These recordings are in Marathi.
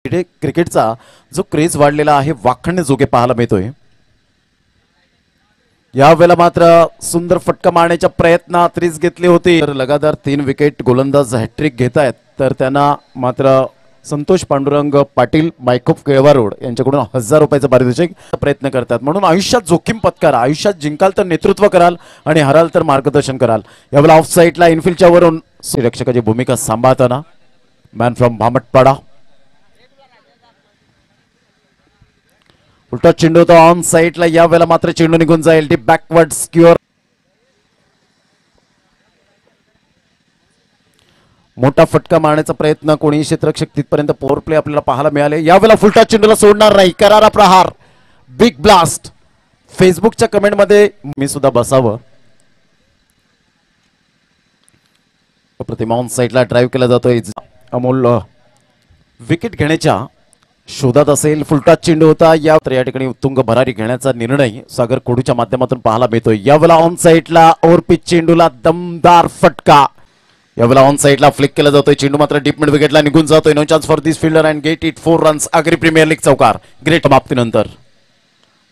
क्रिकेटचा जो क्रेज वाढलेला आहे वाखाणण्याजोगे पाहायला मिळतोय। यावेळेला मात्र सुंदर फटका मारण्याच्या प्रयत्नात रिस्क घेतली होती, तर लगातार 3 विकेट गोलंदाज हॅट्रिक घेतायत, तर त्यांना मात्र संतोष पांडुरंग पाटील बायकोप केळवा रोड यांच्याकडून 1000 रुपयाचा पारितोषिक प्रयत्न करतात। म्हणून आयुष्यात जोखीम पत्करा, आयुष्यात जिंकाल तर नेतृत्व कराल आणि हराल तर मार्गदर्शन कराल। यावेळेला ऑफ साइडला इनफिल्डच्या वरून रक्षकाची भूमिका सांभाळताना मॅन फ्रॉम भामटपाडा उलटा चेंडू होता ऑन साइडला, यावेळेला मात्र चेंडू निघून जाईल डीप बॅकवर्ड स्क्युअर। मोठा फटका मारण्याचा प्रयत्न, कोणी क्षेत्ररक्षक तिथपर्यंत पॉवर प्ले आपल्याला पाहायला मिळाले। यावेळेला फुलटा चेंडूला सोडणार नाही, करारा प्रहार, बिग ब्लास्ट। फेसबुकच्या कमेंट मध्ये मी सुद्धा बसावं। प्रतिमा ऑन साइडला ड्राइव्ह केला जातोय, अमोल विकेट घेण्याच्या शोधात असेल। फुलटा चेंडू होता, या ठिकाणी उत्तुंग भरारी घेण्याचा निर्णय सागर कोडूच्या माध्यमातून पाहायला मिळतोय। यावेळेला ऑन साइडला ओव्हर पिच चेंडूला दमदार फटका, यावेळेला ऑन साइडला फ्लिक केला जातोय, चेंडू मात्र डीप मिड विकेटला निघून जातोय। No chance for this fielder and get it 4 runs. Agri Premier League चौकार, ग्रेट समाप्तीनंतर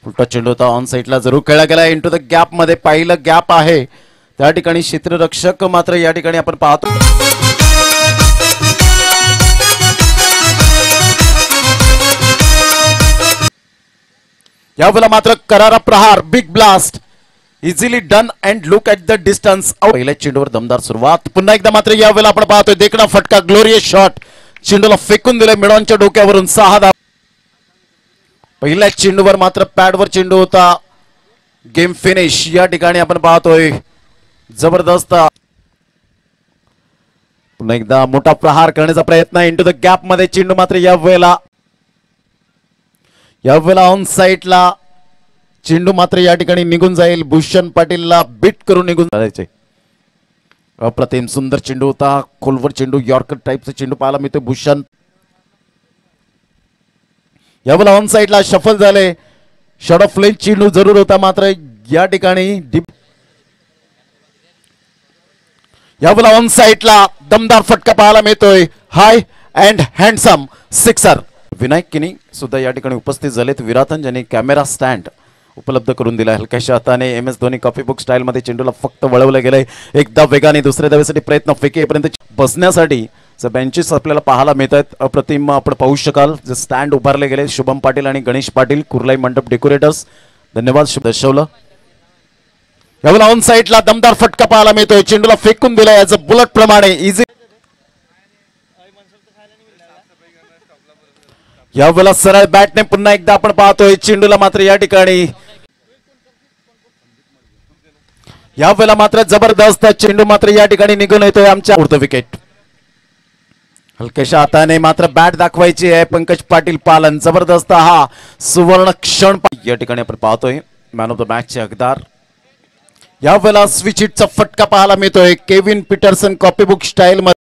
फुलटा चेंडू होता ऑन साइडला, जरूर खेळला गेला इनटू द गॅप मध्ये, पहिलं गॅप आहे त्या ठिकाणी क्षेत्ररक्षक मात्र या ठिकाणी आपण पाहतो। यावेळेला मात्र करारा प्रहार, big blast, easily done and look at the distance. पहिल्या चेंडूवर दमदार सुरुवात, पुन्हा एकदा मात्र यावेळेला आपण पाहतोय देखणा फटका, ग्लोरियस शॉट, चेंडूला फेकून दिले मिडॉनच्या डोक्यावरून 6 धावा। पहिल्या चेंडूवर मात्र पॅडवर चेंडू होता, गेम फिनिश या ठिकाणी आपण पाहतोय, जबरदस्त। पुन्हा एकदा मोठा प्रहार करण्याचा प्रयत्न इनटू द गॅप मध्ये, चेंडू मात्र यावेळेला ऑन साइडला चेंडू मात्र या ठिकाणी निघून जाईल, भूषण पाटीलला बीट करून निघून जायचे। अप्रतिम सुंदर चेंडू होता, खोलवर चेंडू, यॉर्कर टाइपचा चेंडू पाहायला मिळतोय भूषण। यावेळेला ऑन साइडला शफल झाले, शॉट ऑफ लेंथ चेंडू जरूर होता, मात्र या ठिकाणी यावेळेला ऑन साइडला दमदार फटका पाहायला मिळतोय, हाय अँड हँडसम सिक्सर। विनायक किनी सुद्धा या ठिकाणी उपस्थित झालेत, विराथन ज्यांनी कॅमेरा स्टँड उपलब्ध करून दिला। हलक्याशा हाताने M S Dhoni copy book style मध्ये चेंडूला फक्त वळवलं गेलंय, एकदा वेगाने दुसऱ्या धावेसाठी प्रयत्न, फेकेपर्यंत बसण्यासाठी बेंचेस आपल्याला पाहायला मिळत आहेत। अप्रतिम आपण पाहू शकाल, जे स्टँड उभारले गेले शुभम पाटील आणि गणेश पाटील, कुर्लाई मंडप डेकोरेटर्स, धन्यवाद दर्शवलं। यावेळेला ऑन साइडला दमदार फटका पाहायला मिळतोय, चेंडूला फेकून दिलाय ॲज अ बुलेट प्रमाणे, इझी। यावेळेला सरळ बॅटने पुन्हा एकदा आपण पाहतोय, चेंडूला मात्र या ठिकाणी यावेळेला मात्र जबरदस्त चेंडू मात्र या ठिकाणी निघून येतोय आमच्या उडतं विकेट। हलक्याशा हाताने मात्र बॅट दाखवायची आहे पंकज पाटील पालन, जबरदस्त हा सुवर्ण क्षण या ठिकाणी आपण पाहतोय। मॅन ऑफ द मॅचचे हकदार, यावेळेला स्विच हिटचा फटका पाहायला मिळतोय, Kevin Pietersen copy book style मध्ये।